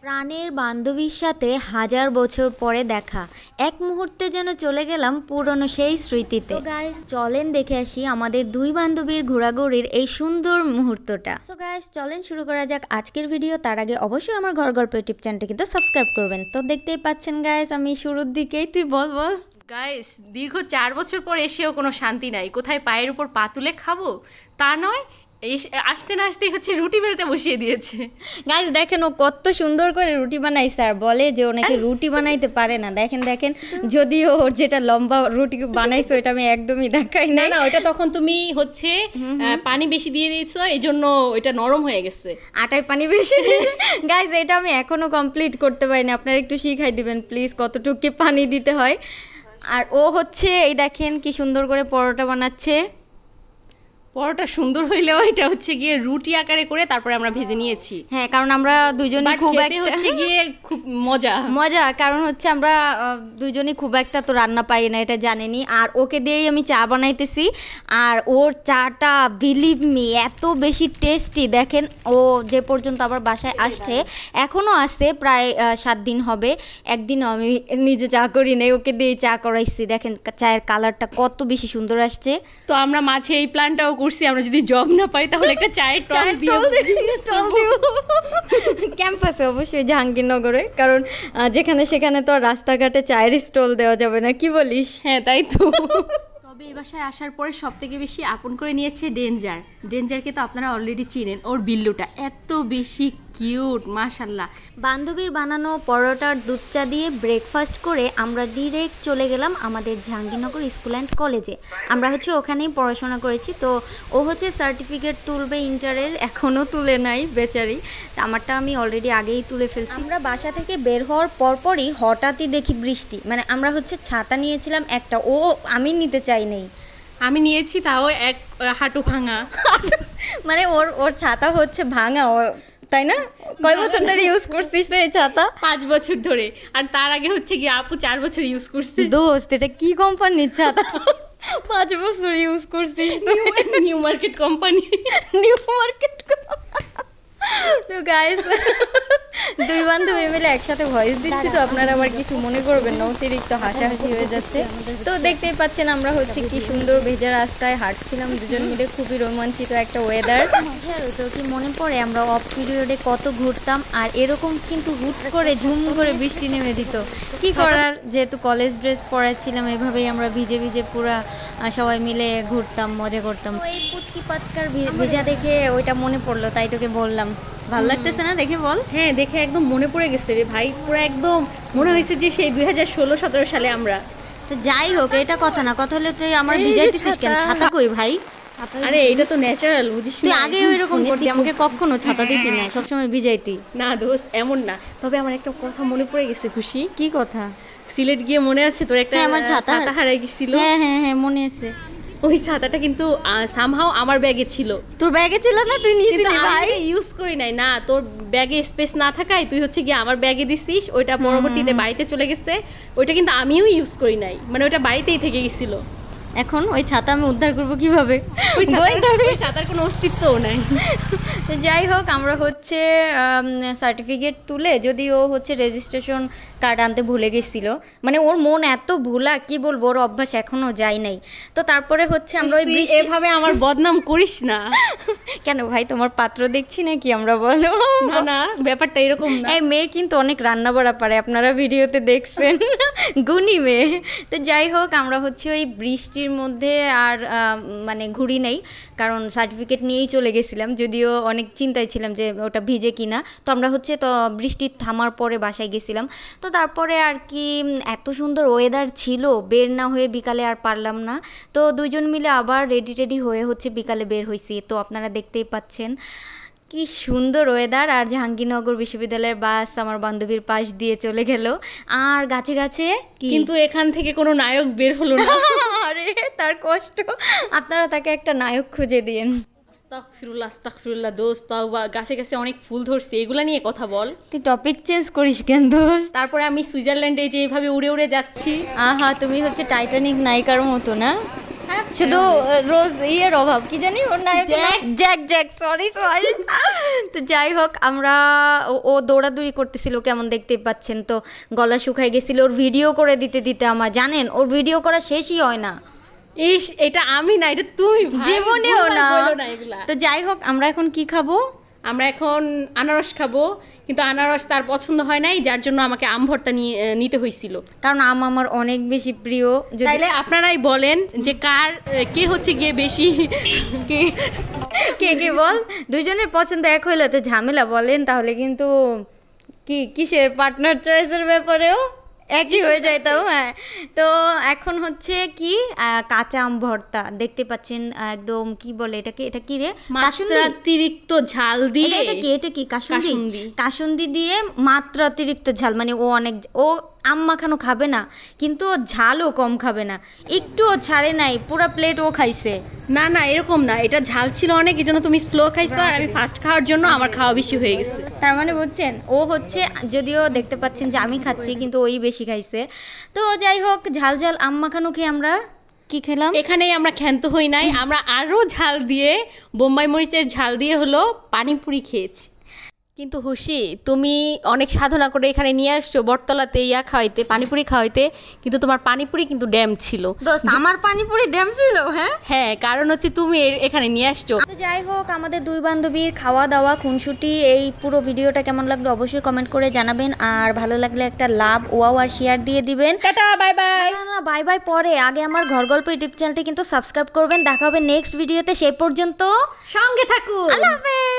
প্রাণের বান্ধবীর সাথে হাজার বছর পরে দেখা, এক মুহূর্তে যেন চলে গেলাম পুরনো সেই স্মৃতিতে। সো গাইস, চলেন দেখে আসি আমাদের দুই বান্ধবীর ঘোরাঘুরির এই সুন্দর মুহূর্তটা। সো গাইস, চলেন শুরু করা যাক আজকের ভিডিও। তার আগে অবশ্যই আমার ঘর গল্প ইউটিউব চ্যানেলটা কিন্তু সাবস্ক্রাইব করবেন। তো দেখতেই পাচ্ছেন গাইস, আমি শুরুর দিকেই, তুই বল। গাইস, দীর্ঘ 4 বছর পর এসেও কোনো শান্তি নাই। কোথায় পায়ের উপর পা তুলে খাবো তা নয়, আসতে না আসতেই হচ্ছে রুটি বেলতে বসিয়ে দিয়েছে। গাইস দেখেন, ও কত সুন্দর করে রুটি বানাইছে, আর বলে যে ও নাকি রুটি বানাইতে পারে না। দেখেন যদিও ওর যেটা লম্বা রুটি বানাইছে ওইটা আমি একদমই দেখাই না, ওইটা তখন তুমি হচ্ছে পানি বেশি দিয়ে দিয়েছো, এই জন্য ওইটা নরম হয়ে গেছে। আটায় পানি বেশি। গাইস, এটা আমি এখনো কমপ্লিট করতে পারিনি, আপনারা একটু শিখাই দিবেন প্লিজ কতটুকু কি পানি দিতে হয়। আর ও হচ্ছে এই দেখেন কি সুন্দর করে পরোটা বানাচ্ছে। পরোটা সুন্দর হইলেও এটা হচ্ছে গিয়ে রুটি আকারে করে তারপরে আমরা ভেজে নিয়েছি। হ্যাঁ, কারণ আমরা দুজনেই খুব একটা হচ্ছে গিয়ে খুব মজা, কারণ হচ্ছে আমরা দুজনেই খুব একটা তো রান্না পারি না, এটা জানেনি। আর ওকে দিয়েই আমি চা বানাইতেছি, আর ওর চাটা বিলিভ মি এত বেশি টেস্টি। দেখেন, ও যে পর্যন্ত আবার বাসায় আসছে, এখনও আসছে প্রায় 7 দিন হবে। একদিনও আমি নিজে চা করি নাই, ওকে দিয়ে চা করাইছি। দেখেন চায়ের কালারটা কত বেশি সুন্দর আসছে। তো আমরা মাঝে এই প্ল্যানটাও করছি, আমরা যদি জব না পাই তাহলে একটা চায়ের স্টল দিব ক্যাম্পাসে, অবশ্যই জাহাঙ্গীরনগরে, কারণ যেখানে সেখানে তো রাস্তাঘাটে চায়ের স্টল দেওয়া যাবে না, কি বলিস? হ্যাঁ, তাই তো। তবে এই বাসায় আসার পরে সব থেকে বেশি আপন করে নিয়েছে ডেঞ্জারকে তো আপনারা অলরেডি চিনেন। ওর বিল্লুটা এত বেশি কিউট, মাশাল্লাহ। বান্ধবীর বানানো পরোটার দুধ চা দিয়ে ব্রেকফাস্ট করে আমরা ডিরেক্ট চলে গেলাম আমাদের জাহাঙ্গীরনগর স্কুল অ্যান্ড কলেজে। আমরা হচ্ছে ওখানেই পড়াশোনা করেছি। তো ও হচ্ছে সার্টিফিকেট তুলবে ইন্টারের, এখনও তুলে নাই বেচারি। আমারটা আমি অলরেডি আগেই তুলে ফেলছি। আমরা বাসা থেকে বের হওয়ার পরপরই হঠাৎই দেখি বৃষ্টি। মানে আমরা হচ্ছে ছাতা নিয়েছিলাম একটা, আমি নিতে চাই নেই, আমি নিয়েছি, তাও এক হাঁটু ভাঙা। মানে ওর ছাতা হচ্ছে ভাঙা, তাই না? কয় বছর ধরে ইউজ করছিস রে এই ছাতা? 5 বছর ধরে। আর তার আগে হচ্ছে কি আপু 4 বছর ইউজ করছে। দোস্ত, এটা কি কোম্পানির ছাতা? 5 বছর ইউজ করছিস? New market company. তো গাইস, দুই বান্ধবী মিলে একসাথে ভয়েস দিচ্ছি, তো আপনারা আবার কিছু মনে করবেন না, অতিরিক্ত হাসাহাসি হয়ে যাচ্ছে। তো দেখতেই পাচ্ছেন আমরা হচ্ছে কি সুন্দর ভেজা রাস্তায় হাঁটছিলাম দুজন মিলে, খুবই রোমাঞ্চিত একটা ওয়েদার। তো কি মনে পড়ে আমরা অফ পিরিয়ডে কত ঘুরতাম, আর এরকম কিন্তু হুট করে ঝুম করে বৃষ্টি নেমে দিত। কি করার, যেহেতু কলেজ ড্রেস পরেছিলাম, এভাবেই আমরা ভিজে ভিজে পুরা সবাই মিলে ঘুরতাম, মজা করতাম। তো এই পুচকি পাচকার ভেজা দেখে ওইটা মনে পড়লো, তাই তোকে বললাম। ভালো লাগতেছে না দেখে? বল। হ্যাঁ, দেখে একদম মনে পড়ে গেছে রে ভাই, পুরো একদম মনে হয়েছে যে সেই 2016-17 সালে আমরা। তো যাই হোক, এটা কথা না, কথা হলে তুই আমার ভিজাইতেছিস কেন? ছাতা কই ভাই? আরে এটা তো ন্যাচারাল, বুঝিস না? তুই আগে ওইরকম করতি, আমাকে কখনো ছাতা দিতি না, সবসময় ভিজাইতি। না দোস্ত, এমন না। তবে আমার একটা কথা মনে পড়ে গেছে। খুশি? কি কথা? সিলেট গিয়ে মনে আছে তোর একটা আমার ছাতা হারাই গেছিল? হ্যাঁ মনে আছে। ওই ছাতাটা কিন্তু সামহাও আমার ব্যাগে ছিল। তোর ব্যাগে ছিল না? তুই নিয়েছিলি ভাই? ইউজ করি নাই। না, তোর ব্যাগে স্পেস না থাকায় তুই হচ্ছে গিয়ে আমার ব্যাগে দিছিস। ওইটা পরবর্তীতে বাড়িতে চলে গেছে। ওইটা কিন্তু আমিও ইউজ করি নাই, মানে ওইটা বাড়িতেই থেকে গেছিল। এখন ওই ছাতা আমি উদ্ধার করবো কিভাবে? ওই ছাতার কোনো অস্তিত্বও নাই। তো যাই হোক, আমরা হচ্ছে সার্টিফিকেট তুলে, যদিও হচ্ছে রেজিস্ট্রেশন কার্ড আনতে ভুলে গেছিল। মানে ওর মন এত ভোলা, কি বলবো, ওর অভ্যাস এখনও যায় নাই। তো তারপরে হচ্ছে আমরা ওই এভাবে আমার বদনাম করিস না। কেন ভাই, তোমার পাত্র দেখছি নাকি আমরা? বলো না, ব্যাপারটা এরকম না। এই মেয়ে কিন্তু অনেক রান্না বাড়া পারে, আপনারা ভিডিওতে দেখছেন, গুণী মেয়ে। তো যাই হোক, আমরা হচ্ছে ওই বৃষ্টির মধ্যে আর মানে ঘুরি নেই, কারণ সার্টিফিকেট নিয়েই চলে গেছিলাম। যদিও অনেক চিন্তায় ছিলাম যে ওটা ভিজে কিনা। তো আমরা হচ্ছে তো বৃষ্টি থামার পরে বাসায় গেছিলাম। তো তারপরে আর কি এত সুন্দর ওয়েদার ছিল, বের না হয়ে বিকালে আর পারলাম না। তো দুইজন মিলে আবার রেডি হয়ে হচ্ছে বিকালে বের হয়েছি। তো আপনারা দেখতেই পাচ্ছেন কি সুন্দর ওয়েদার। আর জাহাঙ্গীরনগর বিশ্ববিদ্যালয়ের বাস আমার বান্ধবীর পাশ দিয়ে চলে গেল, আর গাছে গাছে কিন্তু এখান থেকে কোনো নায়ক বের হলো না। আরে তার কষ্ট, আপনারা তাকে একটা নায়ক খুঁজে দিন। আস্তাগফিরুল্লাহ দোস্ত, তাওবা। গাছে গাছে অনেক ফুল ধরছে, এগুলা নিয়ে কথা বল। তুই টপিক চেঞ্জ করিস কেন দোস্ত? তারপরে আমি সুইজারল্যান্ডে যে এইভাবে উড়ে উড়ে যাচ্ছি। আহা, তুমি হচ্ছে টাইটানিক নায়িকার মতো না? হ্যাঁ, শুধু রোজ ইয়ের অভাব, কি জানি ওর নাম, জ্যাক, সরি। তো যাই হোক, আমরা ও দৌড়াদৌড়ি করতেছিল কেমন দেখতেই পাচ্ছেন, তো গলা শুকায় গেছিল ওর ভিডিও করে দিতে দিতে। আমার জানেন ওর ভিডিও করা শেষই হয় না। ইস, এটা আমি না, এটা তুমি, জীবনেও না। তো যাই হোক, আমরা এখন কি খাবো? আমরা এখন আনারস খাবো, কিন্তু আনারস তার পছন্দ হয় নাই, যার জন্য আমাকে আম ভর্তা নিতে হয়েছিল, কারণ আম আমার অনেক বেশি প্রিয়। তাইলে আপনারাই বলেন যে কে হচ্ছে গিয়ে বেশি কে বল, দুজনের পছন্দ এক হইলে তো ঝামেলা, বলেন তাহলে কিন্তু কিসের পার্টনার চয়েসের ব্যাপারেও একই হয়ে যায় তাও। হ্যাঁ, তো এখন হচ্ছে কি কাঁচা আম ভর্তা দেখতে পাচ্ছেন, একদম কি বলে এটাকে, এটা কি রে, মাত্রাতিরিক্ত ঝাল দিয়ে। এটা কি কাসুন্দি দিয়ে মাত্রাতিরিক্ত ঝাল, মানে ও আম মাখানো খাবে না, কিন্তু ও ঝালও কম খাবে না, একটুও ছাড়ে নাই, পুরো প্লেট ও খাইছে। না এরকম না, এটা ঝাল ছিল অনেক, এই জন্য তুমি স্লো খাইছো, আর আমি ফাস্ট খাওয়ার জন্য আমার খাওয়া বেশি হয়ে গেছে। তার মানে বুঝছেন, ও হচ্ছে, যদিও দেখতে পাচ্ছেন যে আমি খাচ্ছি, কিন্তু ওই বেশি খাইছে। তো যাই হোক, ঝাল আম মাখানো খেয়ে আমরা কি খেলাম, এখানেই আমরা ক্ষান্ত হই নাই, আমরা আরও ঝাল দিয়ে, বোম্বাই মরিচের ঝাল দিয়ে হলো পানিপুরি খেয়েছি। কিন্তু হুশি, তুমি অনেক সাধনা করে এখানে নিয়ে আসছো বটতলাতে খাওয়াইতে, পানিপুরি খাওয়াইতে, কিন্তু তোমার পানিপুরি কিন্তু ড্যাম ছিল। আমার পানিপুরি ড্যাম ছিল? হ্যাঁ, কারণ হচ্ছে তুমি এখানে নিয়ে আসছো। তো যাই হোক, আমাদের দুই বান্ধবীর খাওয়া দাওয়া খুনসুটি, এই পুরো ভিডিওটা কেমন লাগলো অবশ্যই কমেন্ট করে জানাবেন, আর ভালো লাগলে একটা লাভ, ওয়াও আর শেয়ার দিয়ে দিবেন। Tata, bye bye. না বাই বাই পরে, আগে আমার ঘর গল্প ইউটিউব চ্যানেলটি কিন্তু সাবস্ক্রাইব করবেন। দেখা হবে নেক্সট ভিডিওতে, সেই পর্যন্ত সঙ্গে থাকুন। আল্লাহ হাফেজ।